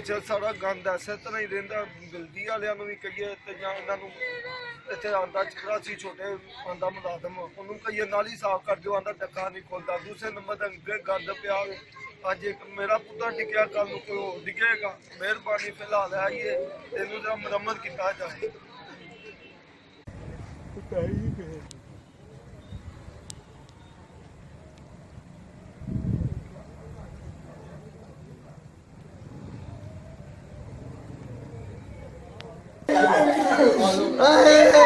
ਵਿੱਚ ਸਾਰਾ ਗੰਦ ਐਸੇ ਤਰ੍ਹਾਂ ਹੀ ਰਹਿੰਦਾ। ਬਿਜਲੀ ਵਾਲਿਆਂ ਨੂੰ ਵੀ ਕਹੀਏ ਤੇ ਜਾਂ ਇਹਨਾਂ ਨੂੰ ਇੱਥੇ ਆਉਂਦਾ ਜਿਹੜਾ ਸੀ ਛੋਟੇ ਆਉਂਦਾ ਮੁਲਾਜ਼ਮ ਉਹਨੂੰ ਕਹੀਏ ਨਾਲੀ ਸਾਫ਼ ਕਰ ਦਿਓ, ਆਉਂਦਾ ਟੱਕਾ ਨਹੀਂ ਖੋਲਦਾ। ਦੂਸਰੇ ਨੰਬਰ ਤੇ ਅੱਗੇ ਗੰਦ ਪਿਆ। ਅੱਜ ਇੱਕ ਮੇਰਾ ਪੁੱਤਰ ਡਿੱਗਿਆ, ਕੱਲ ਨੂੰ ਕੋਈ ਹੋਰ ਡਿੱਗੇਗਾ। ਮਿਹਰਬਾਨੀ ਫਿਲਹਾਲ ਆਈਏ ਇਹਨੂੰ ਜਰਾ ਮੁਰੰਮਤ ਕੀਤਾ ਜਾਏ। Hey!